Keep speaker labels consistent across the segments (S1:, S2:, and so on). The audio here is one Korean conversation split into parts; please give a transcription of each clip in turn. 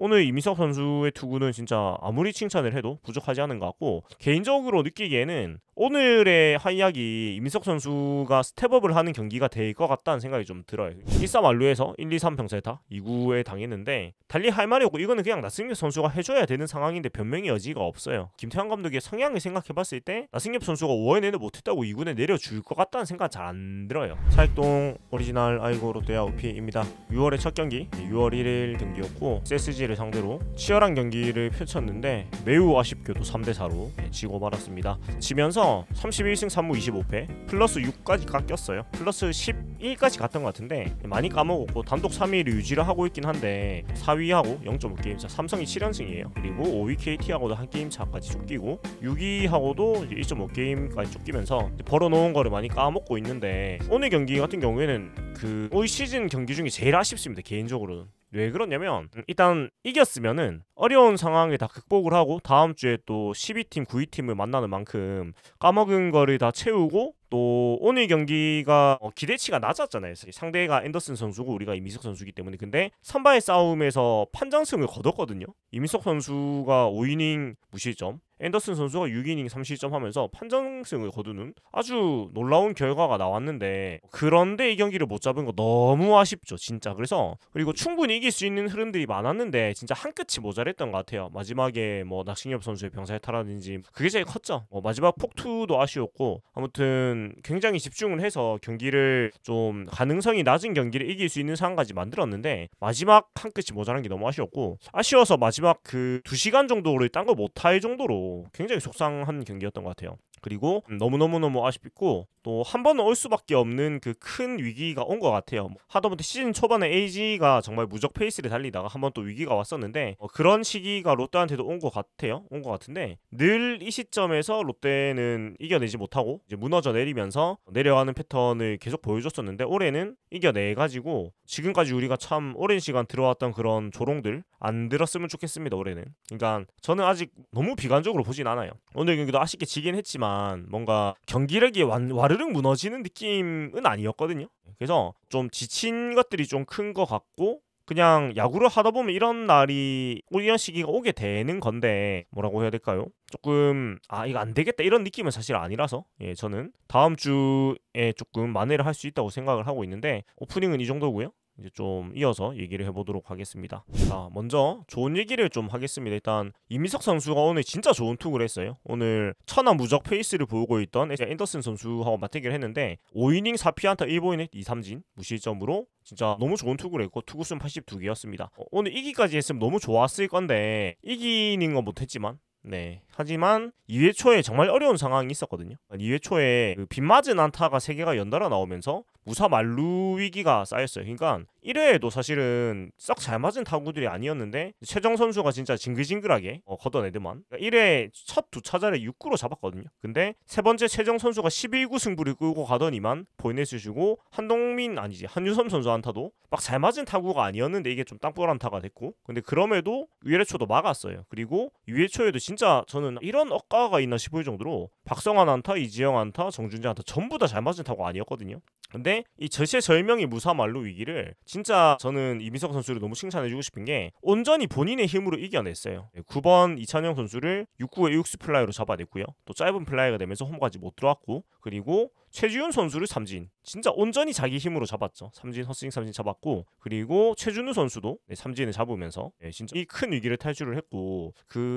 S1: 오늘 이민석 선수의 투구는 진짜 아무리 칭찬을 해도 부족하지 않은 것 같고, 개인적으로 느끼기에는 오늘의 한이야기 이민석 선수가 스텝업을 하는 경기가 될 것 같다는 생각이 좀 들어요. 1-3 완루에서 1-2-3 병살타 2구에 당했는데 달리 할 말이 없고, 이거는 그냥 나승엽 선수가 해줘야 되는 상황인데 변명의 여지가 없어요. 김태환 감독의 성향을 생각해봤을 때 나승엽 선수가 5회 내내 못했다고 2군에 내려줄 것 같다는 생각 잘 안 들어요. 사익동 오리지널 아이고 롯데야 오피입니다. 6월의 첫 경기 6월 1일 경기였고, SSG를 상대로 치열한 경기를 펼쳤는데 매우 아쉽게도 3-4로 지고 말았습니다. 지면서 31승 3무 25패 플러스 6까지 깎였어요. 플러스 11까지 갔던 것 같은데 많이 까먹었고, 단독 3위를 유지를 하고 있긴 한데 4위하고 0.5게임 차, 삼성이 7연승이에요. 그리고 5위 KT하고도 한 게임 차까지 쫓기고 6위하고도 1.5게임까지 쫓기면서 벌어놓은 거를 많이 까먹고 있는데, 오늘 경기 같은 경우에는 올 시즌 경기 중에 제일 아쉽습니다, 개인적으로는. 왜 그러냐면 일단 이겼으면은 어려운 상황을 다 극복을 하고 다음 주에 또 12팀 9위팀을 만나는 만큼 까먹은 거를 다 채우고, 또 오늘 경기가 기대치가 낮았잖아요. 상대가 앤더슨 선수고 우리가 이민석 선수이기 때문에. 근데 선발 싸움에서 판정승을 거뒀거든요. 이민석 선수가 5이닝 무실점, 앤더슨 선수가 6이닝 3실점 하면서 판정승을 거두는 아주 놀라운 결과가 나왔는데, 그런데 이 경기를 못 잡은 거 너무 아쉽죠 진짜. 그리고 충분히 이길 수 있는 흐름들이 많았는데 진짜 한 끗이 모자랬던 것 같아요. 마지막에 나승엽 선수의 병살타라든지 그게 제일 컸죠. 마지막 폭투도 아쉬웠고, 아무튼 굉장히 집중을 해서 경기를 좀 가능성이 낮은 경기를 이길 수 있는 상황까지 만들었는데 마지막 한 끗이 모자란 게 너무 아쉬웠고, 아쉬워서 마지막 그 2시간 정도를 딴 거 못할 정도로 굉장히 속상한 경기였던 것 같아요. 그리고 너무너무 아쉽고, 또 한 번은 올 수밖에 없는 그 큰 위기가 온 것 같아요. 하다못해 시즌 초반에 AG가 정말 무적 페이스를 달리다가 한 번 또 위기가 왔었는데, 그런 시기가 롯데한테도 온 것 같아요. 온 것 같은데 늘 이 시점에서 롯데는 이겨내지 못하고 이제 무너져 내리면서 내려가는 패턴을 계속 보여줬었는데, 올해는 이겨내가지고 지금까지 우리가 참 오랜 시간 들어왔던 그런 조롱들 안 들었으면 좋겠습니다, 올해는. 그러니까 저는 아직 너무 비관적으로 보진 않아요. 오늘 경기도 아쉽게 지긴 했지만 뭔가 경기력이 와르륵 무너지는 느낌은 아니었거든요. 그래서 좀 지친 것들이 좀 큰 것 같고, 그냥 야구를 하다 보면 이런 날이, 이런 시기가 오게 되는 건데, 뭐라고 해야 될까요? 조금 이거 안 되겠다 이런 느낌은 사실 아니라서, 저는 다음 주에 조금 만회를 할 수 있다고 생각을 하고 있는데, 오프닝은 이 정도고요. 이제 좀 이어서 얘기를 해보도록 하겠습니다. 자, 먼저 좋은 얘기를 좀 하겠습니다. 일단 이민석 선수가 오늘 진짜 좋은 투구를 했어요. 오늘 천하 무적 페이스를 보고 있던 앤더슨 선수하고 맞대결을 했는데 5이닝 4피안타 1보이넷 2삼진 무실점으로 진짜 너무 좋은 투구를 했고, 투구수는 82개였습니다. 오늘 이기까지 했으면 너무 좋았을 건데 이기는 건 못했지만, 하지만 2회 초에 정말 어려운 상황이 있었거든요. 2회 초에 그 빗맞은 안타가 3개가 연달아 나오면서 무사 만루 위기가 쌓였어요. 그러니까 1회에도 사실은 썩 잘 맞은 타구들이 아니었는데 최정 선수가 진짜 징글징글하게 걷어내더만, 1회 첫 두 차자를 6구로 잡았거든요. 근데 세 번째 최정 선수가 11구 승부를 끌고 가더니만 보이넷을 주고, 한유섬 선수 안타도 막 잘 맞은 타구가 아니었는데 이게 좀 땅볼 안타가 됐고, 근데 그럼에도 2회 초도 막았어요. 그리고 2회 초에도 진짜 저는 이런 억가가 있나 싶을 정도로 박성환 안타, 이지영 안타, 정준재 안타 전부 다 잘 맞은 타구가 아니었거든요. 근데 이 절체절명의 무사 만루 위기를 진짜 저는 이민석 선수를 너무 칭찬해주고 싶은 게 온전히 본인의 힘으로 이겨냈어요. 9번 이찬영 선수를 6구의 유격수 플라이로 잡아냈고요. 또 짧은 플라이가 되면서 홈까지 못 들어왔고, 그리고 최지훈 선수를 삼진 진짜 온전히 자기 힘으로 잡았죠. 삼진 헛스윙 삼진 잡았고, 그리고 최준우 선수도 삼진을 잡으면서 진짜 이 큰 위기를 탈출을 했고,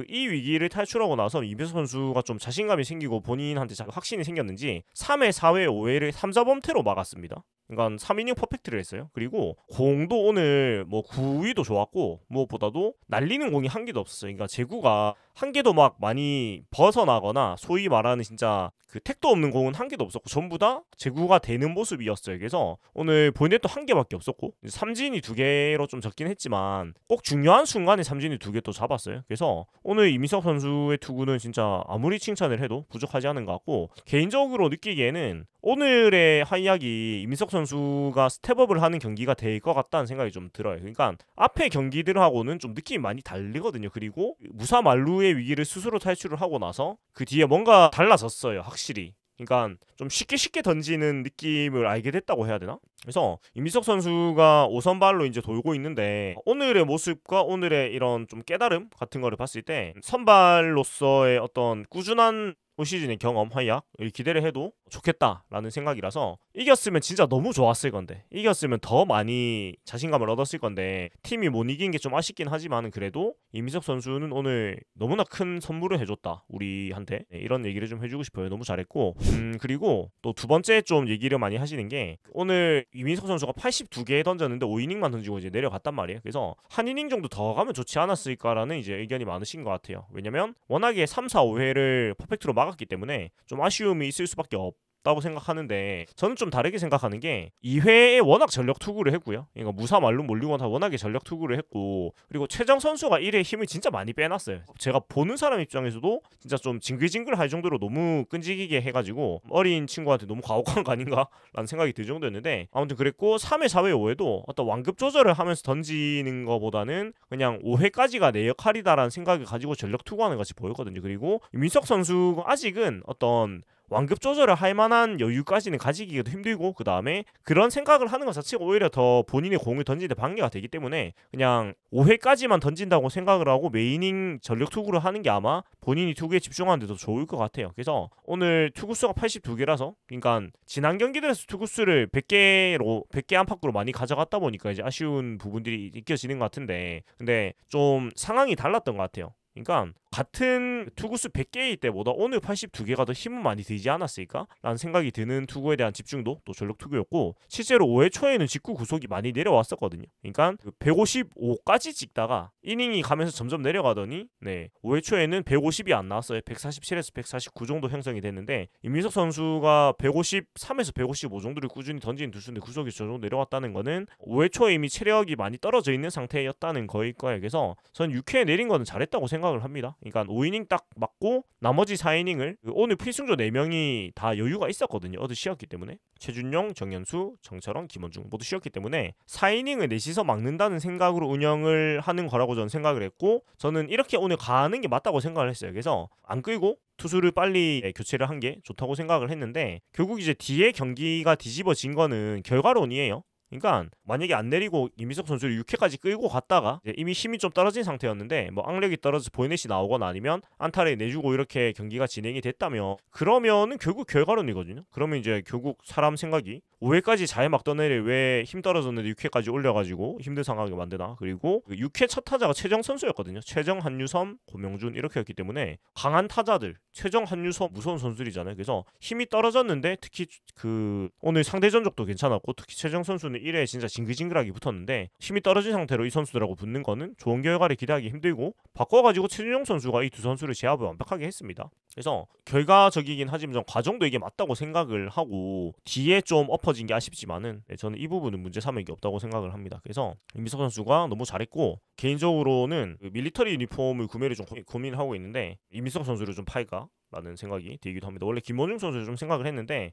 S1: 이 위기를 탈출하고 나서 이민석 선수가 좀 자신감이 생기고 본인한테 확신이 생겼는지 3회, 4회, 5회를 3자범퇴로 막았습니다. 그러니까 3이닝 퍼펙트를 했어요. 그리고 공도 오늘 9위도 좋았고, 무엇보다도 날리는 공이 한 개도 없었어요. 그러니까 제구가 한 개도 막 많이 벗어나거나 소위 말하는 진짜 그 택도 없는 공은 한 개도 없었고 전부 다 제구가 되는 모습이었어요. 그래서 오늘 본넷도 한 개밖에 없었고 삼진이 2개로 좀 적긴 했지만 꼭 중요한 순간에 삼진이 2개 또 잡았어요. 그래서 오늘 이민석 선수의 투구는 진짜 아무리 칭찬을 해도 부족하지 않은 것 같고, 개인적으로 느끼기에는 오늘의 한이야기 이민석 선수가 스텝업을 하는 경기가 될 것 같다는 생각이 좀 들어요. 그러니까 앞에 경기들하고는 좀 느낌이 많이 다르거든요. 그리고 무사 만루의 위기를 스스로 탈출을 하고 나서 그 뒤에 뭔가 달라졌어요, 확실히. 그러니까 좀 쉽게 쉽게 던지는 느낌을 알게 됐다고 해야 되나? 그래서 이민석 선수가 5선발로 이제 돌고 있는데 오늘의 모습과 오늘의 이런 좀 깨달음 같은 거를 봤을 때 선발로서의 어떤 꾸준한 올 시즌의 경험, 활약을 기대를 해도 좋겠다라는 생각이라서 이겼으면 진짜 너무 좋았을 건데 이겼으면 더 많이 자신감을 얻었을 건데 팀이 못 이긴 게 좀 아쉽긴 하지만 그래도 이민석 선수는 오늘 너무나 큰 선물을 해줬다 우리한테. 네, 이런 얘기를 좀 해주고 싶어요. 너무 잘했고 그리고 또 두 번째 좀 얘기를 많이 하시는 게 오늘 이민석 선수가 82개 던졌는데 5이닝만 던지고 이제 내려갔단 말이에요. 그래서 한 이닝 정도 더 가면 좋지 않았을까라는 이제 의견이 많으신 것 같아요. 왜냐면 워낙에 3, 4, 5회를 퍼펙트로 막았기 때문에 좀 아쉬움이 있을 수밖에 없다고 생각하는데 저는 좀 다르게 생각하는 게 2회에 워낙 전력 투구를 했고요. 그러니까 무사 말로 몰리고 다 워낙에 전력 투구를 했고 그리고 최정 선수가 1회 힘을 진짜 많이 빼놨어요. 제가 보는 사람 입장에서도 진짜 좀 징글징글 할 정도로 너무 끈질기게 해가지고 어린 친구한테 너무 가혹한 거 아닌가 라는 생각이 들 정도였는데 아무튼 그랬고 3회, 4회, 5회도 어떤 완급 조절을 하면서 던지는 거보다는 그냥 5회까지가 내 역할이다라는 생각을 가지고 전력 투구하는 것 같이 보였거든요. 그리고 민석 선수가 아직은 어떤 완급 조절을 할 만한 여유까지는 가지기도 힘들고 그 다음에 그런 생각을 하는 것 자체가 오히려 더 본인의 공을 던지는데 방해가 되기 때문에 그냥 5회까지만 던진다고 생각을 하고 메이닝 전력 투구를 하는 게 아마 본인이 투구에 집중하는 데 더 좋을 것 같아요. 그래서 오늘 투구수가 82개라서 그러니까 지난 경기들에서 투구수를 100개 안팎으로 많이 가져갔다 보니까 이제 아쉬운 부분들이 느껴지는 것 같은데 근데 좀 상황이 달랐던 것 같아요. 그러니까 같은 투구수 100개일 때보다 오늘 82개가 더 힘은 많이 들지 않았을까? 라는 생각이 드는 투구에 대한 집중도 또 전력 투구였고 실제로 5회 초에는 직구 구속이 많이 내려왔었거든요. 그러니까 155까지 찍다가 이닝이 가면서 점점 내려가더니 5회 초에는 150이 안 나왔어요. 147에서 149 정도 형성이 됐는데 임민석 선수가 153에서 155 정도를 꾸준히 던지는 투수인데 구속이 저 정도 내려왔다는 거는 5회 초에 이미 체력이 많이 떨어져 있는 상태였다는 거일 거예요. 그래서 저는 6회에 내린 거는 잘했다고 생각을 합니다. 그러니까 5이닝 딱 맞고 나머지 4이닝을 오늘 필승조 4명이 다 여유가 있었거든요. 어제 쉬었기 때문에 최준용, 정현수, 정철원, 김원중 모두 쉬었기 때문에 4이닝을 넷이서 막는다는 생각으로 운영을 하는 거라고 저는 생각을 했고 저는 이렇게 오늘 가는 게 맞다고 생각을 했어요. 그래서 안 끌고 투수를 빨리 교체를 한 게 좋다고 생각을 했는데 결국 이제 뒤에 경기가 뒤집어진 거는 결과론이에요. 그러니까 만약에 안 내리고 이민석 선수를 6회까지 끌고 갔다가 이미 힘이 좀 떨어진 상태였는데 뭐 악력이 떨어져서 보이넷이 나오거나 아니면 안타를 내주고 이렇게 경기가 진행이 됐다면 그러면은 결국 결과론이거든요. 그러면 이제 결국 사람 생각이 5회까지 잘 막던 애를 왜 힘 떨어졌는데 6회까지 올려가지고 힘든 상황을 만드나. 그리고 6회 첫 타자가 최정 선수였거든요. 최정, 한유섬, 고명준 이렇게였기 때문에 강한 타자들 최정, 한유섬 무서운 선수들이잖아요. 그래서 힘이 떨어졌는데 특히 그 오늘 상대 전적도 괜찮았고 특히 최정 선수는 1회에 진짜 징글징글하게 붙었는데 힘이 떨어진 상태로 이 선수들하고 붙는 거는 좋은 결과를 기대하기 힘들고 바꿔가지고 최준용 선수가 이 두 선수를 제압을 완벽하게 했습니다. 그래서 결과적이긴 하지만 전 과정도 이게 맞다고 생각을 하고 뒤에 좀 엎어진 게 아쉽지만은 저는 이 부분은 문제 삼을 게 없다고 생각을 합니다. 그래서 임민석 선수가 너무 잘했고 개인적으로는 그 밀리터리 유니폼을 구매를 좀 고민을 하고 있는데 임민석 선수를 좀 팔까? 라는 생각이 들기도 합니다. 원래 김원중 선수를 좀 생각을 했는데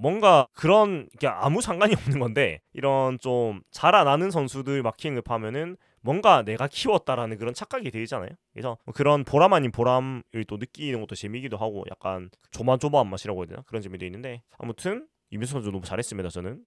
S1: 뭔가 그런 게 아무 상관이 없는 건데 이런 좀 자라나는 선수들 마킹을 파면은 뭔가 내가 키웠다라는 그런 착각이 들잖아요. 그래서 그런 보람 아닌 보람을 또 느끼는 것도 재미기도 하고 약간 조마조마한 맛이라고 해야 되나? 그런 재미도 있는데 아무튼 이민석 선수 너무 잘했습니다. 저는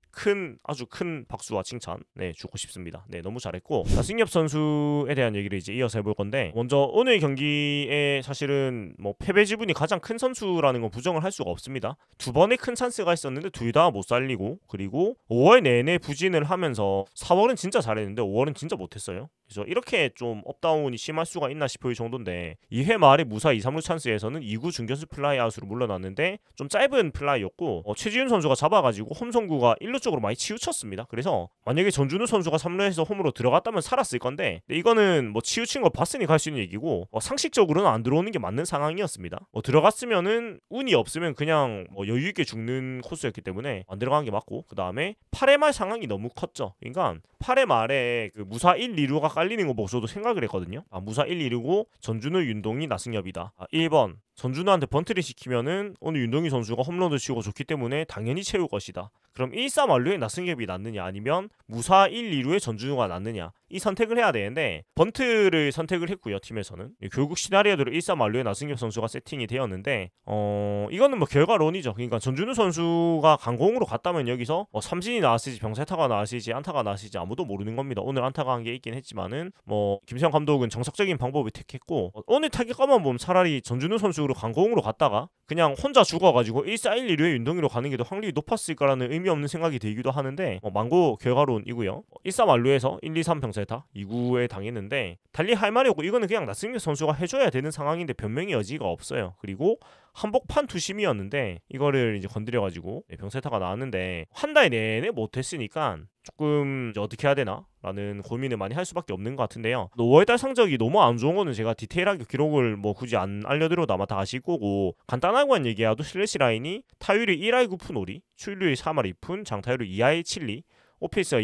S1: 아주 큰 박수와 칭찬 주고 싶습니다. 너무 잘했고 승엽 선수에 대한 얘기를 이제 이어서 해볼 건데 먼저 오늘 경기에 사실은 뭐 패배 지분이 가장 큰 선수라는 건 부정을 할 수가 없습니다. 두 번의 큰 찬스가 있었는데 둘 다 못 살리고 그리고 5월 내내 부진을 하면서 4월은 진짜 잘했는데 5월은 진짜 못했어요. 그래서 이렇게 좀 업다운이 심할 수가 있나 싶을 정도인데 2회 말에 무사 2, 3루 찬스에서는 2구 중견수 플라이아웃으로 물러났는데 좀 짧은 플라이였고 최지훈 선수가 잡아가지고 홈송구가 1루 쪽으로 많이 치우쳤습니다. 그래서 만약에 전준우 선수가 3루에서 홈으로 들어갔다면 살았을 건데 이거는 뭐 치우친 걸 봤으니 갈 수 있는 얘기고 상식적으로는 안 들어오는 게 맞는 상황이었습니다. 들어갔으면은 운이 없으면 그냥 여유 있게 죽는 코스였기 때문에 안 들어간 게 맞고 그 다음에 8회 말 상황이 너무 컸죠. 그러니까 8회 말에 그 무사 1, 2루가 깔리는 거 보고 저도 생각을 했거든요. 무사 1, 2루고 전준우, 윤동희, 나승엽이다. 1번 전준우한테 번트를 시키면은 오늘 윤동희 선수가 홈런을 치고 좋기 때문에 당연히 채울 것이다. 그럼 1, 3 완료에 나승엽이 낫느냐 아니면 무사 1, 2루에 전준우가 낫느냐 이 선택을 해야 되는데 번트를 선택을 했고요. 팀에서는 결국 시나리오대로 1, 3 완료에 나승엽 선수가 세팅이 되었는데 이거는 뭐 결과론이죠. 그러니까 전준우 선수가 강공으로 갔다면 여기서 삼진이 나왔을지 병살타가 나왔을지 안타가 나왔을지 아무도 모르는 겁니다. 오늘 안타가 한 게 있긴 했지만은 뭐 김세형 감독은 정석적인 방법을 택했고 오늘 타격감만 보면 차라리 전준우 선수로 강공으로 갔다가 그냥 혼자 죽어가지고 1, 4, 1, 2루에 윤동희로 가는 게 더 확률이 높았을 거라는 의미 없는 생각이 들기도 하는데 망고 결과론이고요. 1, 3 완료에서 1, 2, 3 병살타 2구에 당했는데 달리 할 말이 없고 이거는 그냥 나승엽 선수가 해줘야 되는 상황인데 변명의 여지가 없어요. 그리고 한복판 투심이었는데 이거를 이제 건드려가지고 병살타가 나왔는데 한 달 내내 못했으니까 조금 이제 어떻게 해야 되나? 라는 고민을 많이 할 수밖에 없는 것 같은데요. 5월달 성적이 너무 안 좋은 거는 제가 디테일하게 기록을 뭐 굳이 안 알려드려도 아마 다 아실 거고 간단하고만 얘기해도 슬래시 라인이 타율이 1할 9푼 5리, 출루율이 3할 2푼, 장타율이 2할 7리, 오페이스가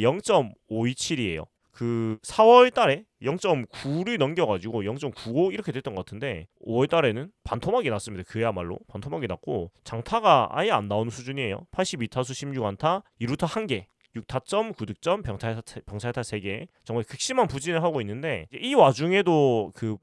S1: 0.527이에요. 그 4월 달에 0.9를 넘겨가지고 0.95 이렇게 됐던 것 같은데 5월 달에는 반토막이 났습니다. 그야말로 반토막이 났고 장타가 아예 안 나오는 수준이에요. 82타수 16안타 2루타 1개 6타점, 9득점, 병살타 3개 정말 극심한 부진을 하고 있는데 이 와중에도 그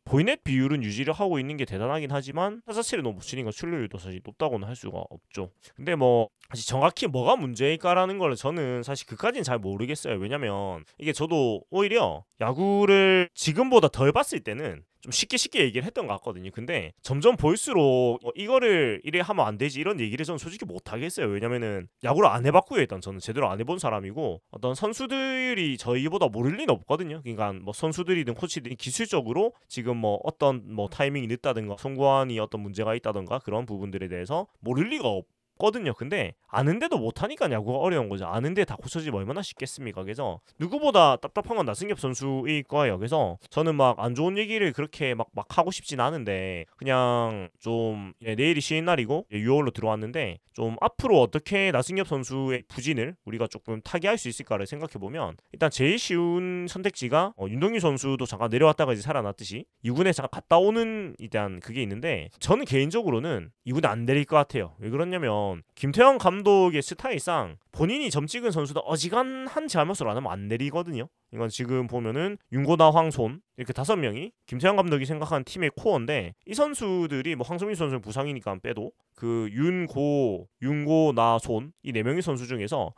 S1: 보이넷 비율은 유지를 하고 있는 게 대단하긴 하지만 타자체를 너무 못 치니까 출루율도 사실 높다고는 할 수가 없죠. 근데 뭐 사실 정확히 뭐가 문제일까라는 걸 저는 사실 그까지는 잘 모르겠어요. 왜냐면 이게 저도 오히려 야구를 지금보다 덜 봤을 때는 좀 쉽게 얘기를 했던 것 같거든요. 근데 점점 볼수록 이거를 이래 하면 안 되지 이런 얘기를 저는 솔직히 못 하겠어요. 왜냐면은 야구를 안 해봤고요. 일단 저는 제대로 안 해본 사람이고 어떤 선수들이 저희보다 모를 리는 없거든요. 그러니까 뭐 선수들이든 코치들이 기술적으로 지금 뭐 어떤 뭐 타이밍이 늦다든가 송구안이 어떤 문제가 있다든가 그런 부분들에 대해서 모를 리가 거든요. 근데 아는데도 못하니까 야구가 어려운 거죠. 아는데 다 고쳐지면 얼마나 쉽겠습니까? 그래서 누구보다 답답한 건 나승엽 선수일 거예요. 그래서 저는 막 안 좋은 얘기를 그렇게 막 하고 싶진 않은데 그냥 좀 내일이 쉬는 날이고 6월로 들어왔는데 좀 앞으로 어떻게 나승엽 선수의 부진을 우리가 조금 타개할 수 있을까를 생각해보면 일단 제일 쉬운 선택지가 윤동희 선수도 잠깐 내려왔다가 이제 살아났듯이 2군에 잠깐 갔다 오는 일단 그게 있는데 저는 개인적으로는 2군에 안 내릴 것 같아요. 왜 그러냐면 김태형 감독의 스타일상 본인이 점 찍은 선수도 어지간한 잘못을 안 하면 안 내리거든요. 이건 지금 보면은 윤고나 황손 이렇게 5명이 김태형 감독이 생각하는 팀의 코어인데 이 선수들이 뭐 황성민 선수는 부상이니까 빼도 그 윤고 나 손 이 4명의 선수 중에서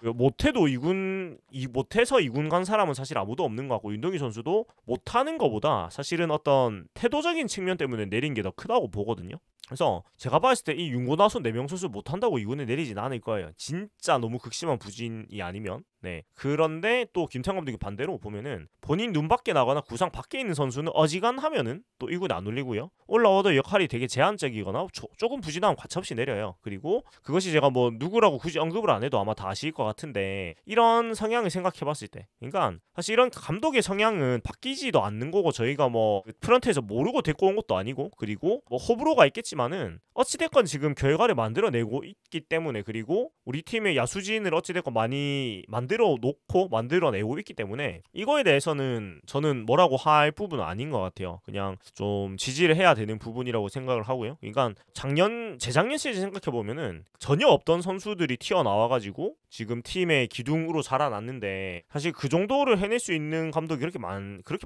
S1: 못해서 2군 간 사람은 사실 아무도 없는 것 같고 윤동희 선수도 못하는 것보다 사실은 어떤 태도적인 측면 때문에 내린 게 더 크다고 보거든요. 그래서 제가 봤을 때 이 윤고나손 4명 선수 못한다고 2군에 내리진 않을 거예요. 진짜 너무 극심한 부진이 아니면. 네. 그런데 또 김태형 감독이 반대로 보면은 본인 눈 밖에 나거나 구상 밖에 있는 선수는 어지간하면은 또 2군에 안 올리고요. 올라와도 역할이 되게 제한적이거나 조금 부진하면 가차없이 내려요. 그리고 그것이 제가 뭐 누구라고 굳이 언급을 안 해도 아마 다 아실 것 같은데 이런 성향을 생각해봤을 때 그러니까 사실 이런 감독의 성향은 바뀌지도 않는 거고 저희가 뭐 프런트에서 모르고 데리고 온 것도 아니고 그리고 뭐 호불호가 있겠지만은 어찌됐건 지금 결과를 만들어내고 있기 때문에 그리고 우리 팀의 야수진을 어찌됐건 많이 만들어내고 있기 때문에 이거에 대해서는 저는 뭐라고 할 부분은 아닌 것 같아요. 그냥 좀 지지를 해야 되는 부분이라고 생각을 하고요. 그러니까 재작년 시즌 생각해보면은 전혀 없던 선수들이 튀어나와가지고 지금 팀의 기둥으로 자라났는데 사실 그 정도를 해낼 수 있는 감독이 그렇게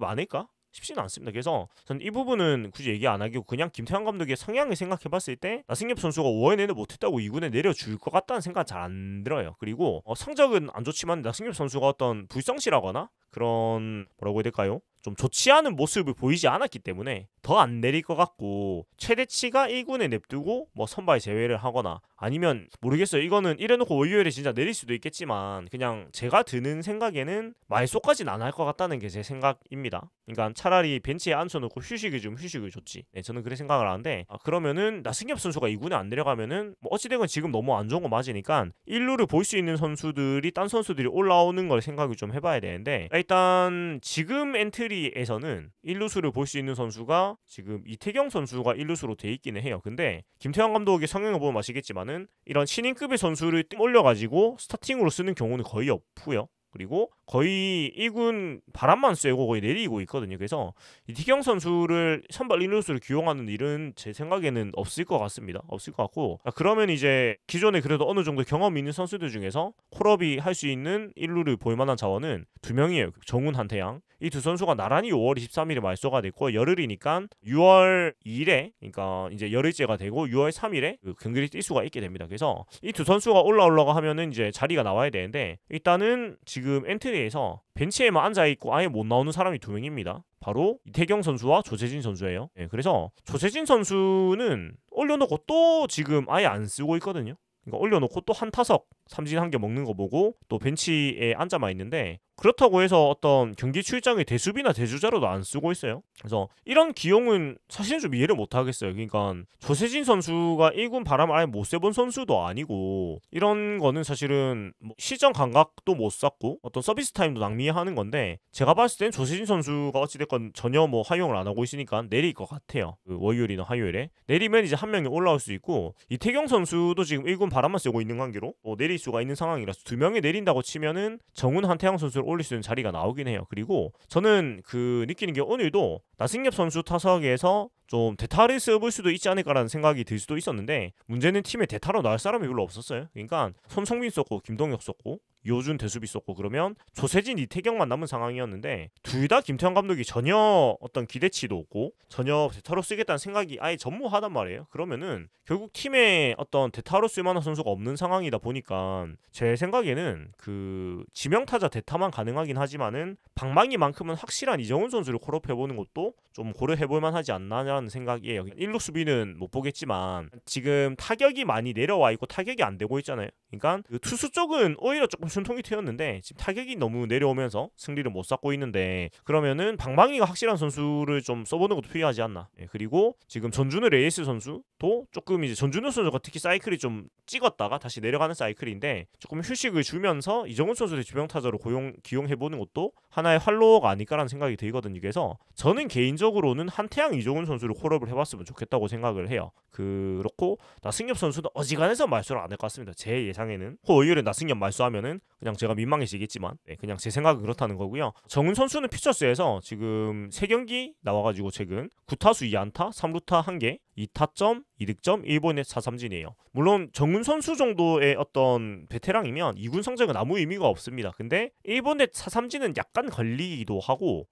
S1: 많을까? 쉽지는 않습니다. 그래서 저는 이 부분은 굳이 얘기 안 하고 그냥 김태형 감독의 성향을 생각해봤을 때 나승엽 선수가 5월 내내 못했다고 2군에 내려줄 것 같다는 생각 잘 안 들어요. 그리고 성적은 안 좋지만 나승엽 선수가 어떤 불성실하거나 그런 뭐라고 해야 될까요? 좀 좋지 않은 모습을 보이지 않았기 때문에 더 안 내릴 것 같고 최대치가 1군에 냅두고 뭐 선발 제외를 하거나 아니면 모르겠어요. 이거는 이래놓고 월요일에 진짜 내릴 수도 있겠지만 그냥 제가 드는 생각에는 말소까지는 안 할 것 같다는 게 제 생각입니다. 그러니까 차라리 벤치에 앉혀놓고 휴식을 줬지. 네, 저는 그렇게 생각을 하는데 그러면은 나승엽 선수가 2군에 안 내려가면은 뭐 어찌되건 지금 너무 안 좋은 거 맞으니까 1루를 볼 수 있는 선수들이 딴 선수들이 올라오는 걸 생각을 좀 해봐야 되는데 일단 지금 엔트리에서는 1루수를 볼 수 있는 선수가 지금 이태경 선수가 1루수로 돼 있기는 해요. 근데 김태형 감독의 성향을 보면 아시겠지만은 이런 신인급의 선수를 올려가지고 스타팅으로 쓰는 경우는 거의 없고요. 그리고 거의 1군 바람만 쐬고 거의 내리고 있거든요. 그래서 이태경 선수를 선발 1루수를 기용하는 일은 제 생각에는 없을 것 같습니다. 없을 것 같고, 그러면 이제 기존에 그래도 어느 정도 경험 있는 선수들 중에서 콜업이 할 수 있는 1루를 볼 만한 자원은 두 명이에요. 정훈, 한태양. 이 두 선수가 나란히 5월 23일에 말소가 됐고, 열흘이니까 6월 2일에, 그러니까 이제 열흘째가 되고 6월 3일에 그 경기를 뛸 수가 있게 됩니다. 그래서 이 두 선수가 올라오려고 하면은 이제 자리가 나와야 되는데, 일단은 지금 엔트리에서 벤치에만 앉아 있고 아예 못 나오는 사람이 두 명입니다. 바로 이태경 선수와 조세진 선수예요. 그래서 조세진 선수는 올려놓고 또 지금 아예 안 쓰고 있거든요. 그러니까 올려놓고 또 한 타석 삼진 한 개 먹는 거 보고 또 벤치에 앉아만 있는데, 그렇다고 해서 어떤 경기 출장의 대수비나 대주자로도 안 쓰고 있어요. 그래서 이런 기용은 사실은 좀 이해를 못 하겠어요. 그러니까 조세진 선수가 1군 바람 아예 못 쐬본 선수도 아니고, 이런 거는 사실은 뭐 시정 감각도 못 쌓고 어떤 서비스 타임도 낭비하는 건데, 제가 봤을 땐 조세진 선수가 어찌됐건 전혀 뭐 활용을 안 하고 있으니까 내릴 것 같아요. 그 월요일이나 화요일에 내리면 이제 한 명이 올라올 수 있고, 이태경 선수도 지금 1군 바람만 쐬고 있는 관계로 내릴 수가 있는 상황이라서 두 명이 내린다고 치면은 정훈, 한태양 선수를 올릴 수 있는 자리가 나오긴 해요. 그리고 저는 그 느끼는 게 오늘도 나승엽 선수 타석에서 좀 대타를 써볼 수도 있지 않을까라는 생각이 들 수도 있었는데, 문제는 팀에 대타로 나올 사람이 별로 없었어요. 그러니까 손성민 썼고 김동혁 썼고 요준 대수비 썼고, 그러면 조세진, 이태경만 남은 상황이었는데, 둘 다 김태형 감독이 전혀 어떤 기대치도 없고 전혀 대타로 쓰겠다는 생각이 아예 전무하단 말이에요. 그러면은 결국 팀에 어떤 대타로 쓸만한 선수가 없는 상황이다 보니까, 제 생각에는 그 지명타자 대타만 가능하긴 하지만은 방망이만큼은 확실한 이정훈 선수를 콜업해보는 것도 좀 고려해볼만 하지 않나라는 생각이에요. 1루 수비는 못 보겠지만 지금 타격이 많이 내려와 있고 타격이 안 되고 있잖아요. 그러니까 그 투수 쪽은 오히려 조금 숨통이 트였는데, 지금 타격이 너무 내려오면서 승리를 못 쌓고 있는데, 그러면은 방망이가 확실한 선수를 좀 써보는 것도 필요하지 않나. 그리고 지금 전준우 레이스 선수도 조금 이제 전준우 선수가 특히 사이클이 좀 찍었다가 다시 내려가는 사이클인데, 조금 휴식을 주면서 이정훈 선수를 주병타자로 기용해보는 것도 하나의 활로가 아닐까라는 생각이 들거든요. 그래서 저는 개인적으로는 한태양, 이정훈 선수를 콜업을 해봤으면 좋겠다고 생각을 해요. 그렇고 나승엽 선수는 어지간해서 말소를 안 할 것 같습니다. 제 예상에는. 월요일에 나승엽 말소하면은 그냥 제가 민망해지겠지만, 그냥 제 생각은 그렇다는 거고요. 정훈 선수는 피처스에서 지금 3경기 나와가지고 최근 9타수 2안타, 3루타 1개, 2타점, 2득점, 1본넷 4삼진이에요. 물론 정훈 선수 정도의 어떤 베테랑이면 2군 성적은 아무 의미가 없습니다. 근데 1본넷 4삼진은 약간 걸리기도 하고,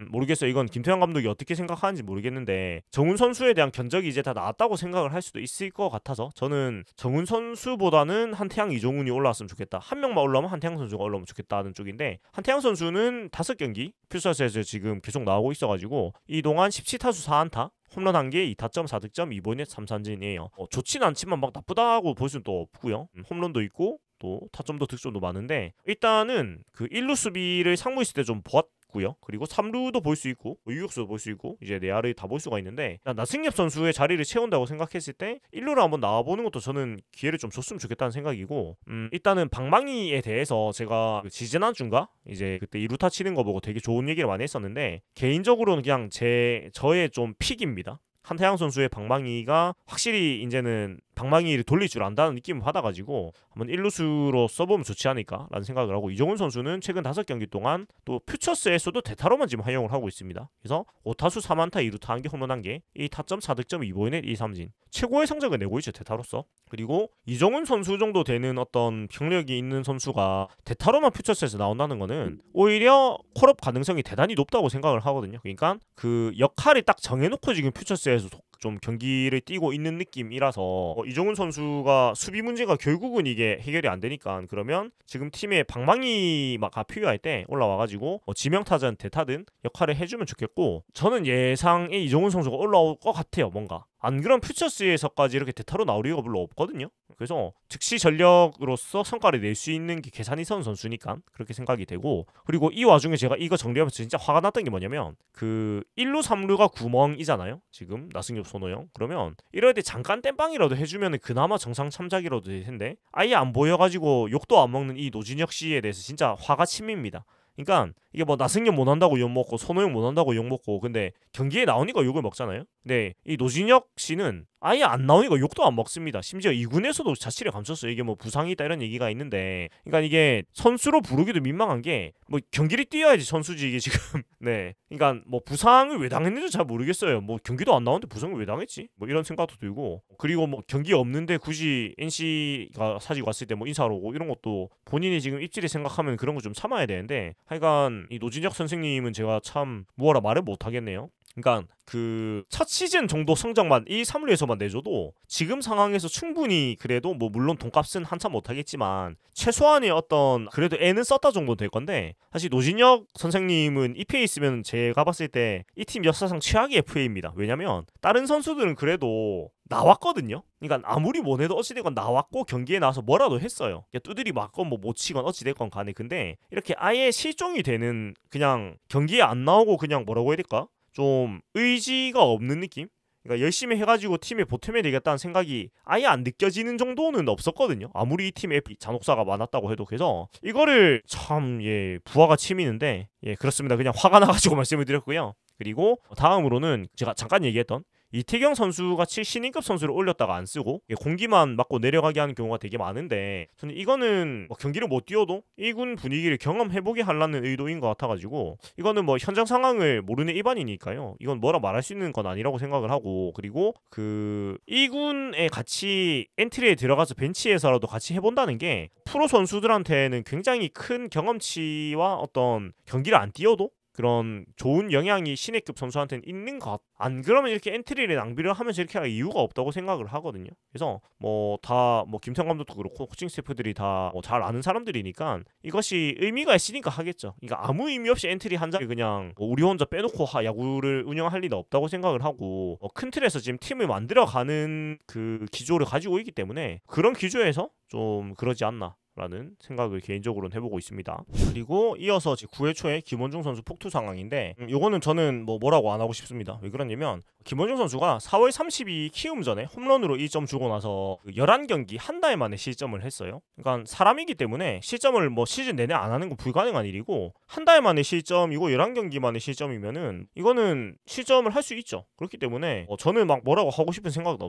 S1: 모르겠어요. 이건 김태형 감독이 어떻게 생각하는지 모르겠는데, 정훈 선수에 대한 견적이 이제 다 나왔다고 생각을 할 수도 있을 것 같아서, 저는 정훈 선수보다는 한태양, 이정훈이 올라왔으면 좋겠다. 한 명만 올라오면 한태양 선수가 올라오면 좋겠다는 쪽인데, 한태양 선수는 5경기 퓨처스에서 지금 계속 나오고 있어가지고 이 동안 17타수 4안타, 홈런 1개, 2타점, 4득점, 2본넷 3삼진이에요. 좋진 않지만 막 나쁘다고 볼 수는 또 없고요. 홈런도 있고 또 타점도 득점도 많은데, 일단은 그 1루 수비를 상무 있을 때 좀 보았고요. 그리고 3루도 볼 수 있고 유격수도 볼 수 있고 이제 내야를 다 볼 수가 있는데, 나승엽 선수의 자리를 채운다고 생각했을 때 1루로 한번 나와보는 것도 저는 기회를 좀 줬으면 좋겠다는 생각이고, 일단은 방망이에 대해서 제가 지지난주인가 이제 그때 2루타 치는 거 보고 되게 좋은 얘기를 많이 했었는데, 개인적으로는 그냥 저의 좀 픽입니다. 한태양 선수의 방망이가 확실히 이제는 방망이를 돌릴 줄 안다는 느낌을 받아가지고 한번 1루수로 써보면 좋지 않을까라는 생각을 하고, 이정훈 선수는 최근 5경기 동안 또 퓨처스에서도 대타로만 지금 활용을 하고 있습니다. 그래서 5타수 3안타 2루타 1개, 홈런 1개, 2타점 4득점 2본넷 2삼진, 최고의 성적을 내고 있죠, 대타로서. 그리고 이정훈 선수 정도 되는 어떤 병력이 있는 선수가 대타로만 퓨처스에서 나온다는 거는 오히려 콜업 가능성이 대단히 높다고 생각을 하거든요. 그러니까 그 역할을 딱 정해놓고 지금 퓨처스에서 좀 경기를 뛰고 있는 느낌이라서, 이정훈 선수가 수비 문제가 결국은 이게 해결이 안 되니까, 그러면 지금 팀의 방망이가 필요할 때 올라와가지고 지명타자든 대타든 역할을 해주면 좋겠고, 저는 예상에 이정훈 선수가 올라올 것 같아요. 뭔가 안 그런 퓨처스에서까지 이렇게 대타로 나올 이유가 별로 없거든요. 그래서 즉시 전력으로서 성과를 낼 수 있는 게 계산이 선 선수니까 그렇게 생각이 되고, 그리고 이 와중에 제가 이거 정리하면서 진짜 화가 났던 게 뭐냐면, 그 1루 3루가 구멍이잖아요 지금 나승엽, 손호영. 그러면 이럴 때 잠깐 땜빵이라도 해주면 그나마 정상 참작이라도 될 텐데, 아예 안 보여가지고 욕도 안 먹는 이 노진혁 씨에 대해서 진짜 화가 치밉니다. 그러니까 이게 뭐 나승엽 못한다고 욕먹고 손호영 못한다고 욕먹고, 근데 경기에 나오니까 욕을 먹잖아요. 근데 이 노진혁 씨는 아예 안 나오니까 욕도 안 먹습니다. 심지어 2군에서도 자치를 감췄어요. 이게 뭐 부상이다 이런 얘기가 있는데, 그러니까 이게 선수로 부르기도 민망한 게 뭐 경기를 뛰어야지 선수지 이게 지금. 네, 그러니까 뭐 부상을 왜 당했는지 잘 모르겠어요. 뭐 경기도 안 나오는데 부상을 왜 당했지? 뭐 이런 생각도 들고, 그리고 뭐 경기 없는데 굳이 NC가 사직 왔을 때 뭐 인사하러 오고 이런 것도 본인이 지금 입질이 생각하면 그런 거 좀 참아야 되는데, 하여간 이 노진혁 선생님은 제가 참 뭐라 말을 못 하겠네요. 그러니까 그 첫 시즌 정도 성적만 1, 3루에서만 내줘도 지금 상황에서 충분히 그래도 뭐 물론 돈값은 한참 못하겠지만 최소한의 어떤 그래도 애는 썼다 정도 될 건데, 사실 노진혁 선생님은 EPA 있으면 제가 봤을 때 이 팀 역사상 최악의 FA입니다. 왜냐면 다른 선수들은 그래도 나왔거든요. 그러니까 아무리 뭐해도 어찌됐건 나왔고 경기에 나와서 뭐라도 했어요. 두드리 맞건 뭐 못 치건 어찌됐건 간에. 근데 이렇게 아예 실종이 되는, 그냥 경기에 안 나오고 그냥 뭐라고 해야 될까? 좀 의지가 없는 느낌? 그러니까 열심히 해가지고 팀에 보탬해야 되겠다는 생각이 아예 안 느껴지는 정도는 없었거든요. 아무리 이 팀에 잔혹사가 많았다고 해도. 그래서 이거를 참 부하가 치미는데, 그렇습니다. 그냥 화가 나가지고 말씀을 드렸고요. 그리고 다음으로는 제가 잠깐 얘기했던 이태경 선수 같이 신인급 선수를 올렸다가 안 쓰고 공기만 맞고 내려가게 하는 경우가 되게 많은데, 저는 이거는 뭐 경기를 못 뛰어도 1군 분위기를 경험해보게 하려는 의도인 것 같아가지고, 이거는 뭐 현장 상황을 모르는 일반이니까요, 이건 뭐라 말할 수 있는 건 아니라고 생각을 하고, 그리고 그 1군에 같이 엔트리에 들어가서 벤치에서라도 같이 해본다는 게 프로 선수들한테는 굉장히 큰 경험치와 어떤 경기를 안 뛰어도 그런 좋은 영향이 신예급 선수한테는 있는 것. 안 그러면 이렇게 엔트리를 낭비를 하면서 이렇게 할 이유가 없다고 생각을 하거든요. 그래서 뭐 다 뭐 김태형 감독도 그렇고 코칭 스태프들이 다 뭐 잘 아는 사람들이니까 이것이 의미가 있으니까 하겠죠. 그러니까 아무 의미 없이 엔트리 한 장에 그냥 뭐 우리 혼자 빼놓고 야구를 운영할 리는 없다고 생각을 하고, 큰 틀에서 지금 팀을 만들어가는 그 기조를 가지고 있기 때문에 그런 기조에서 좀 그러지 않나 라는 생각을 개인적으로는 해보고 있습니다. 그리고 이어서 9회 초에 김원중 선수 폭투 상황인데, 요거는 저는 뭐라고 안 하고 싶습니다. 왜 그러냐면 김원중 선수가 4월 32일 키움전에 홈런으로 1점 주고 나서 11경기 한 달 만에 실점을 했어요. 그러니까 사람이기 때문에 실점을 뭐 시즌 내내 안 하는 건 불가능한 일이고, 한 달 만에 실점이고 11경기 만에 실점이면은 이거는 실점을 할 수 있죠. 그렇기 때문에 저는 막 뭐라고 하고 싶은 생각은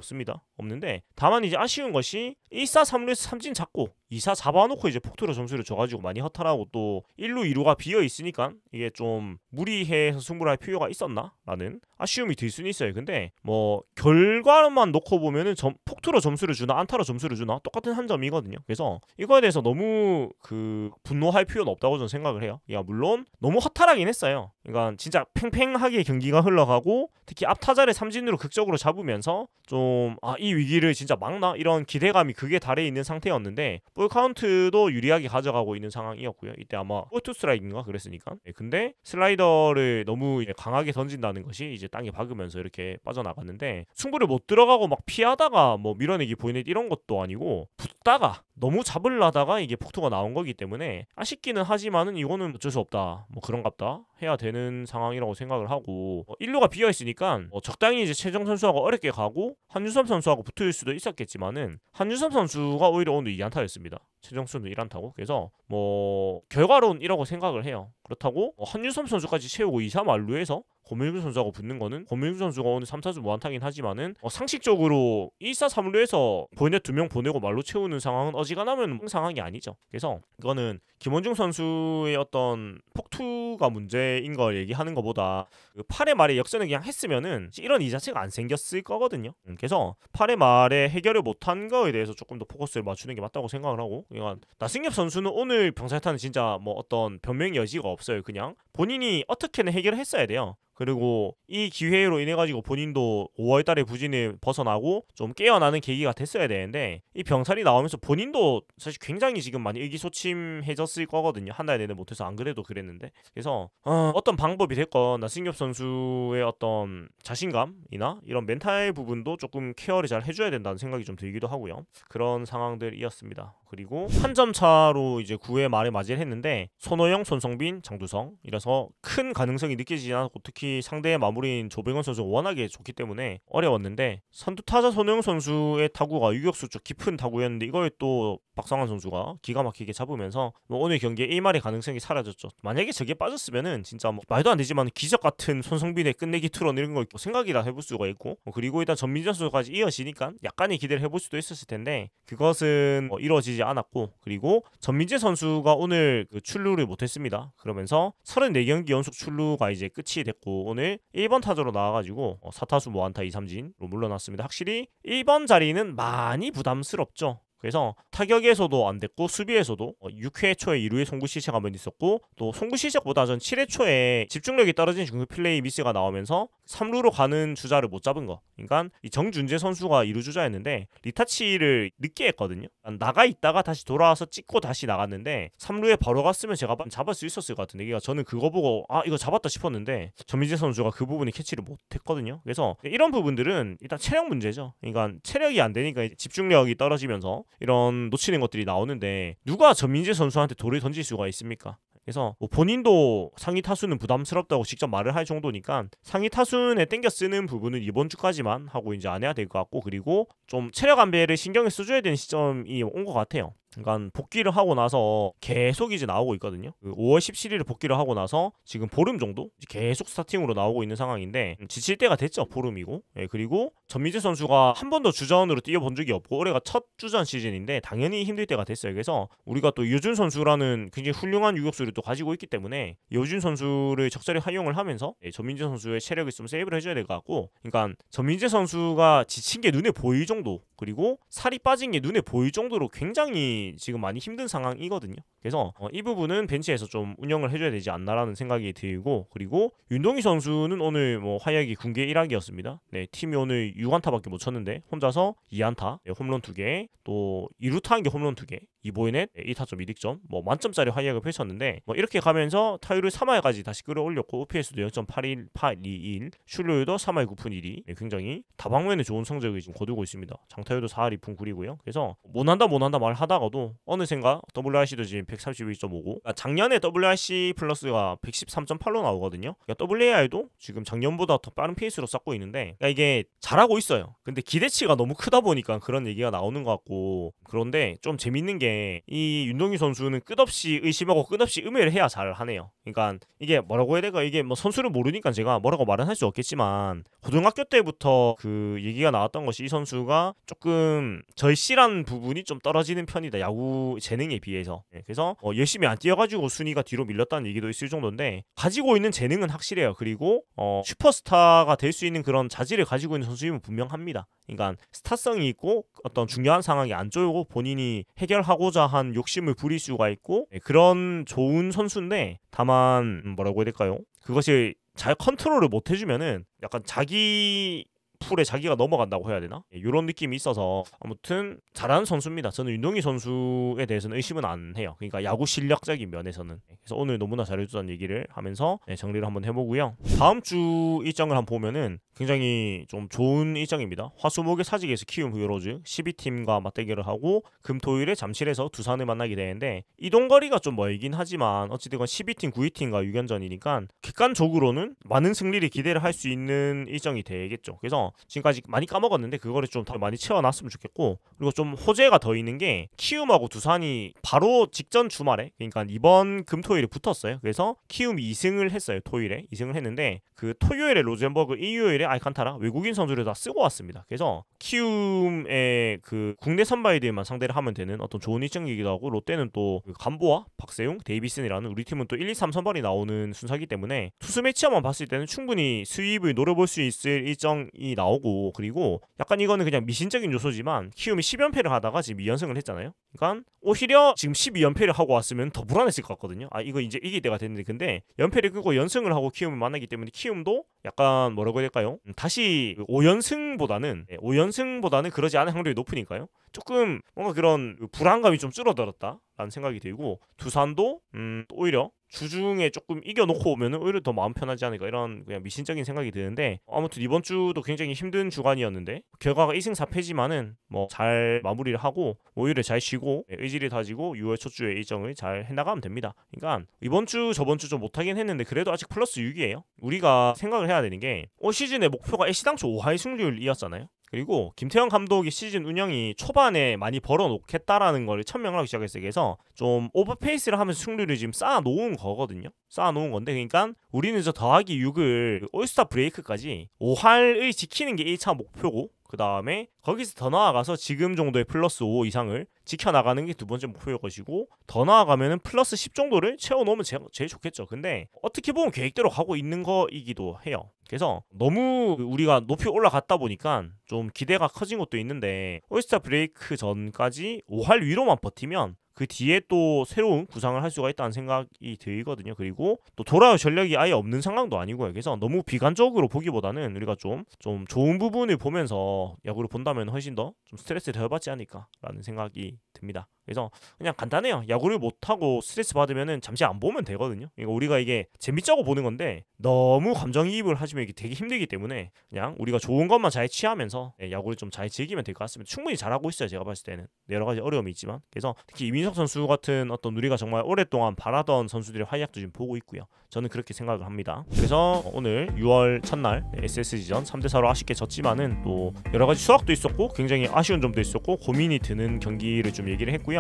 S1: 없는데, 다만 이제 아쉬운 것이 1사 3루에서 삼진 잡고 2사 잡아놓고 이제 폭투로 점수를 줘가지고 많이 허탈하고, 또 1루 2루가 비어 있으니까 이게 좀 무리해서 승부를 할 필요가 있었나? 라는 아쉬움이 들 수는 있어요. 근데 뭐 결과만 놓고 보면은 폭투로 점수를 주나 안타로 점수를 주나 똑같은 한 점이거든요. 그래서 이거에 대해서 너무 분노할 필요는 없다고 저는 생각을 해요. 물론 너무 허탈하긴 했어요. 그러니까 진짜 팽팽하게 경기가 흘러가고, 특히 앞타자를 삼진으로 극적으로 잡으면서 좀 이 위기를 진짜 막나? 이런 기대감이 극에 달해 있는 상태였는데, 볼 카운트도 유리하게 가져가고 있는 상황이었고요. 이때 아마 볼투 스트라이크인가 그랬으니까. 근데 슬라이더를 너무 강하게 던진다는 것이 이제 땅에 박으면서 이렇게 빠져나갔는데, 승부를 못 들어가고 막 피하다가 뭐 밀어내기 보이넷 이런 것도 아니고 붙다가 너무 잡으려다가 이게 폭투가 나온 거기 때문에 아쉽기는 하지만은 이거는 어쩔 수 없다, 뭐 그런갑다 해야 되는 상황이라고 생각을 하고, 1루가 비어 있으니까 적당히 이제 최정 선수하고 어렵게 가고 한유섬 선수하고 붙을 수도 있었겠지만은 한유섬 선수가 오히려 오늘 2안타였습니다. 최정 선수는 1안타고. 그래서 뭐 결과론 이라고 생각을 해요. 그렇다고 한유섬 선수까지 채우고 2-3 만루에서 고민규 선수하고 붙는 거는, 고민규 선수가 오늘 3타수 무안타긴 하지만은 상식적으로 1사 3루에서 보이넷 2명 보내고 말로 채우는 상황은 어지간하면 상황이 아니죠. 그래서 이거는 김원중 선수의 어떤 폭투가 문제인 걸 얘기하는 것보다 8회 말에 역전을 그냥 했으면은 이런 이 자체가 안 생겼을 거거든요. 그래서 8회 말에 해결을 못한 거에 대해서 조금 더 포커스를 맞추는 게 맞다고 생각을 하고, 그러니까 나승엽 선수는 오늘 병살타는 진짜 뭐 어떤 변명 여지가 없어요. 그냥 본인이 어떻게든 해결을 했어야 돼요. 그리고 이 기회로 인해 가지고 본인도 5월달에 부진을 벗어나고 좀 깨어나는 계기가 됐어야 되는데, 이 병살이 나오면서 본인도 사실 굉장히 지금 많이 의기소침해졌을 거거든요. 한 달 내내 못해서 안 그래도 그랬는데. 그래서 어떤 방법이 됐건 나승엽 선수의 어떤 자신감이나 이런 멘탈 부분도 조금 케어를 잘 해줘야 된다는 생각이 좀 들기도 하고요. 그런 상황들이었습니다. 그리고 한 점 차로 이제 9회 말에 맞이를 했는데 손호영, 손성빈, 장두성 이라서 큰 가능성이 느껴지지 않았고, 특히 상대의 마무리인 조병헌 선수가 워낙에 좋기 때문에 어려웠는데, 선두타자 손호영 선수의 타구가 유격수 쪽 깊은 타구였는데 이걸 또 박상환 선수가 기가 막히게 잡으면서 오늘 경기에 1말의 가능성이 사라졌죠. 만약에 저게 빠졌으면은 진짜 말도 안 되지만 기적 같은 손성빈의 끝내기 투런 이런 거 생각이라 해볼 수가 있고, 그리고 일단 전민재 선수까지 이어지니까 약간의 기대를 해볼 수도 있었을 텐데 그것은 이루어지지 않았고, 그리고 전민재 선수가 오늘 출루를 못했습니다. 그러면서 34경기 연속 출루가 이제 끝이 됐고, 오늘 1번 타자로 나와가지고 4타수 무안타 2삼진으로 물러났습니다. 확실히 1번 자리는 많이 부담스럽죠. 그래서 타격에서도 안 됐고 수비에서도 6회 초에 2루에 송구 시책 한번 있었고, 또 송구 시책보다 전 7회 초에 집중력이 떨어진 중급 플레이 미스가 나오면서 3루로 가는 주자를 못 잡은 거. 그러니까 이 정준재 선수가 2루 주자였는데 리타치를 늦게 했거든요. 나가 있다가 다시 돌아와서 찍고 다시 나갔는데 3루에 바로 갔으면 제가 잡을 수 있었을 것 같은데, 저는 그거 보고 이거 잡았다 싶었는데 전민재 선수가 그 부분에 캐치를 못했거든요. 그래서 이런 부분들은 일단 체력 문제죠. 그러니까 체력이 안 되니까 집중력이 떨어지면서 이런 놓치는 것들이 나오는데, 누가 전민재 선수한테 돌을 던질 수가 있습니까? 그래서 본인도 상위 타순은 부담스럽다고 직접 말을 할 정도니까 상위 타순에 땡겨 쓰는 부분은 이번 주까지만 하고 이제 안 해야 될 것 같고, 그리고 좀 체력 안배를 신경을 써줘야 되는 시점이 온 것 같아요. 그러니까 복귀를 하고 나서 계속 이제 나오고 있거든요. 5월 17일에 복귀를 하고 나서 지금 보름 정도 계속 스타팅으로 나오고 있는 상황인데 지칠 때가 됐죠. 보름이고. 그리고 전민재 선수가 한 번도 주전으로 뛰어본 적이 없고 올해가 첫 주전 시즌인데 당연히 힘들 때가 됐어요. 그래서 우리가 또 이호준 선수라는 굉장히 훌륭한 유격수를 또 가지고 있기 때문에 이호준 선수를 적절히 활용을 하면서 전민재 선수의 체력을 좀 세이브를 해줘야 될 것 같고, 그러니까 전민재 선수가 지친 게 눈에 보일 정도, 그리고 살이 빠진 게 눈에 보일 정도로 굉장히 지금 많이 힘든 상황이거든요. 그래서 이 부분은 벤치에서 좀 운영을 해줘야 되지 않나라는 생각이 들고, 그리고 윤동희 선수는 오늘 화약이 군계 1학이었습니다. 네, 팀이 오늘 6안타밖에 못 쳤는데 혼자서 2안타, 홈런 2개, 또 2루타 한 개 홈런 2개, 2보이넷 2타점 2득점, 만점짜리 화약을 펼쳤는데 이렇게 가면서 타율을 3할까지 다시 끌어올렸고, OPS도 0.821, 출루율도 3할 9푼 1리, 굉장히 다방면에 좋은 성적을 지금 거두고 있습니다. 장타율도 4할 2푼 9리고요. 그래서 못한다 말 하다가도 어느샌가 WRC도 지금 131.5고, 그러니까 작년에 WRC 플러스가 113.8로 나오거든요. 그러니까 WAR도 지금 작년보다 더 빠른 페이스로 쌓고 있는데, 그러니까 이게 잘하고 있어요. 근데 기대치가 너무 크다 보니까 그런 얘기가 나오는 것 같고, 그런데 좀 재밌는 게 이 윤동희 선수는 끝없이 의심하고 끝없이 음해를 해야 잘 하네요. 그러니까 이게 뭐라고 해야 될까, 이게 선수를 모르니까 제가 뭐라고 말은 할 수 없겠지만 고등학교 때부터 그 얘기가 나왔던 것이 이 선수가 조금 절실한 부분이 좀 떨어지는 편이다, 야구 재능에 비해서. 그래서 열심히 안 뛰어가지고 순위가 뒤로 밀렸다는 얘기도 있을 정도인데 가지고 있는 재능은 확실해요. 그리고 슈퍼스타가 될 수 있는 그런 자질을 가지고 있는 선수임은 분명합니다. 그러니까 스타성이 있고 어떤 중요한 상황이 안 쪼이고 본인이 해결하고자 한 욕심을 부릴 수가 있고, 그런 좋은 선수인데 다만 뭐라고 해야 될까요? 그것이 잘 컨트롤을 못 해주면은 약간 자기 풀에 자기가 넘어간다고 해야 되나? 이런 느낌이 있어서 아무튼 잘하는 선수입니다. 저는 윤동희 선수에 대해서는 의심은 안 해요. 그러니까 야구 실력적인 면에서는. 그래서 오늘 너무나 잘해줬다는 얘기를 하면서 정리를 한번 해보고요. 다음 주 일정을 한번 보면은 굉장히 좀 좋은 일정입니다. 화수목의 사직에서 키움 히어로즈 12팀과 맞대결을 하고 금토일에 잠실에서 두산을 만나게 되는데 이동거리가 좀 멀긴 하지만 어찌됐건 12팀 9위팀과 6연전이니까 객관적으로는 많은 승리를 기대를 할 수 있는 일정이 되겠죠. 그래서 지금까지 많이 까먹었는데 그거를 좀 더 많이 채워놨으면 좋겠고, 그리고 좀 호재가 더 있는 게 키움하고 두산이 바로 직전 주말에, 그러니까 이번 금토일에 붙었어요. 그래서 키움이 2승을 했어요. 토요일에 2승을 했는데 그 토요일에 로젠버그, 일요일에 알칸타라 외국인 선수를 다 쓰고 왔습니다. 그래서 키움의 그 국내 선발들만 상대를 하면 되는 어떤 좋은 일정이기도 하고, 롯데는 또 간보아, 박세용, 데이비슨이라는 우리 팀은 또 1, 2, 3 선발이 나오는 순서이기 때문에 투수 매치업만 봤을 때는 충분히 수입을 노려볼 수 있을 일정이 나오고, 그리고 약간 이거는 그냥 미신적인 요소지만 키움이 10연패를 하다가 지금 2연승을 했잖아요. 그러니까 오히려 지금 12연패를 하고 왔으면 더 불안했을 것 같거든요. 이거 이제 이길 때가 됐는데, 근데 연패를 끊고 연승을 하고 키움을 만나기 때문에 키움도 약간 뭐라고 해야 될까요? 다시 5연승보다는 그러지 않은 확률이 높으니까요. 조금 뭔가 그런 불안감이 좀 줄어들었다라는 생각이 들고, 두산도 오히려 주중에 조금 이겨놓고 오면은 오히려 더 마음 편하지 않을까 이런 그냥 미신적인 생각이 드는데 아무튼 이번 주도 굉장히 힘든 주간이었는데 결과가 2승 4패지만은 뭐 잘 마무리를 하고 오히려 잘 쉬고 의지를 다지고 6월 첫 주에 일정을 잘 해나가면 됩니다. 그러니까 이번 주 저번 주 좀 못하긴 했는데 그래도 아직 플러스 6이에요. 우리가 생각을 해야 되는 게 올 시즌의 목표가 애시당초 5할 승률이었잖아요. 그리고 김태형 감독이 시즌 운영이 초반에 많이 벌어놓겠다라는 걸 천명하기 시작했어요. 그래서 좀 오버페이스를 하면서 승률을 지금 쌓아놓은 거거든요. 쌓아놓은 건데 그러니까 우리는 저 더하기 6을 올스타 브레이크까지 5할을 지키는 게 1차 목표고 그 다음에 거기서 더 나아가서 지금 정도의 플러스 5 이상을 지켜나가는 게 두 번째 목표일 것이고 더 나아가면은 플러스 10 정도를 채워놓으면 제일 좋겠죠. 근데 어떻게 보면 계획대로 가고 있는 거이기도 해요. 그래서 너무 우리가 높이 올라갔다 보니까 좀 기대가 커진 것도 있는데 올스타 브레이크 전까지 5할 위로만 버티면 그 뒤에 또 새로운 구상을 할 수가 있다는 생각이 들거든요. 그리고 또 돌아올 전력이 아예 없는 상황도 아니고요. 그래서 너무 비관적으로 보기보다는 우리가 좀 좋은 부분을 보면서 야구를 본다면 훨씬 더 좀 스트레스를 덜 받지 않을까라는 생각이 듭니다. 그래서 그냥 간단해요. 야구를 못하고 스트레스 받으면은 잠시 안 보면 되거든요. 그러니까 우리가 이게 재밌자고 보는 건데 너무 감정이입을 하시면 이게 되게 힘들기 때문에 그냥 우리가 좋은 것만 잘 취하면서 야구를 좀 잘 즐기면 될 것 같습니다. 충분히 잘하고 있어요. 제가 봤을 때는 여러 가지 어려움이 있지만 그래서 특히 이민석 선수 같은 어떤 우리가 정말 오랫동안 바라던 선수들의 활약도 지금 보고 있고요. 저는 그렇게 생각을 합니다. 그래서 오늘 6월 첫날 SSG전 3대4로 아쉽게 졌지만은 또 여러 가지 수확도 있었고 굉장히 아쉬운 점도 있었고 고민이 드는 경기를 좀 얘기를 했고요.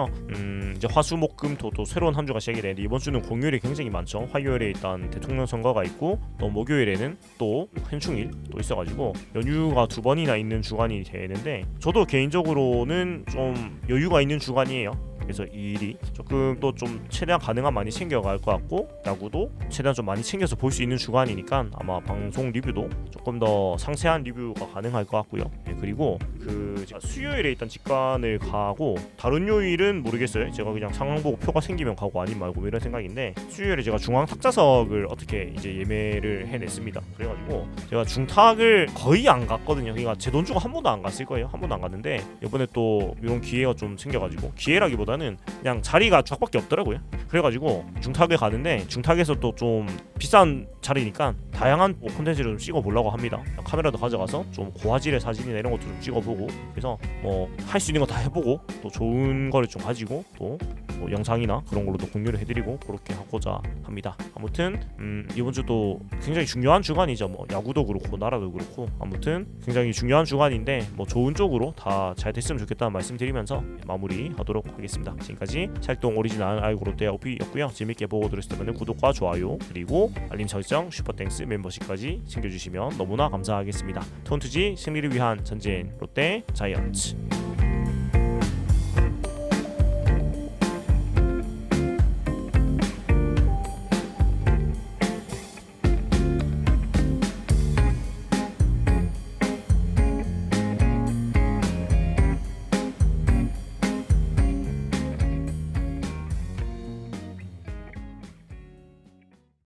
S1: 이제 화수목금토 또 새로운 한 주가 시작이 되는데 이번 주는 공휴일이 굉장히 많죠. 화요일에 일단 대통령 선거가 있고 또 목요일에는 또 현충일 또 있어가지고 연휴가 2번이나 있는 주간이 되는데 저도 개인적으로는 좀 여유가 있는 주간이에요. 그래서 이 일이 조금 또 좀 최대한 가능한 많이 챙겨갈 것 같고 야구도 최대한 좀 많이 챙겨서 볼 수 있는 주간이니까 아마 방송 리뷰도 조금 더 상세한 리뷰가 가능할 것 같고요. 그리고 그 제가 수요일에 일단 직관을 가고 다른 요일은 모르겠어요. 제가 그냥 상황 보고 표가 생기면 가고 아니면 말고 이런 생각인데 수요일에 제가 중앙 탁자석을 어떻게 이제 예매를 해냈습니다. 그래가지고 제가 중탁을 거의 안 갔거든요. 그러니까 제 돈 주고 한 번도 안 갔을 거예요. 한 번도 안 갔는데 이번에 또 이런 기회가 좀 생겨가지고 기회라기보다는 그냥 자리가 쫙밖에 없더라고요. 그래가지고 중탁에 가는데 중탁에서 또 좀 비싼 자리니까 다양한 콘텐츠를 좀 찍어보려고 합니다. 카메라도 가져가서 좀 고화질의 사진이나 이런 것도 좀 찍어보고 그래서 뭐 할 수 있는 거 다 해보고 또 좋은 거를 좀 가지고 또 뭐 영상이나 그런 걸로도 공유를 해드리고 그렇게 하고자 합니다. 아무튼 이번 주도 굉장히 중요한 주간이죠. 뭐 야구도 그렇고 나라도 그렇고 아무튼 굉장히 중요한 주간인데 뭐 좋은 쪽으로 다 잘 됐으면 좋겠다는 말씀드리면서 마무리하도록 하겠습니다. 지금까지 찰동 오리지널 알고 롯데 오피였고요. 재밌게 보고 들으셨다면 구독과 좋아요 그리고 알림 설정 슈퍼땡스 멤버십까지 챙겨주시면 너무나 감사하겠습니다. 톤투지 승리를 위한 전진 롯데 자이언츠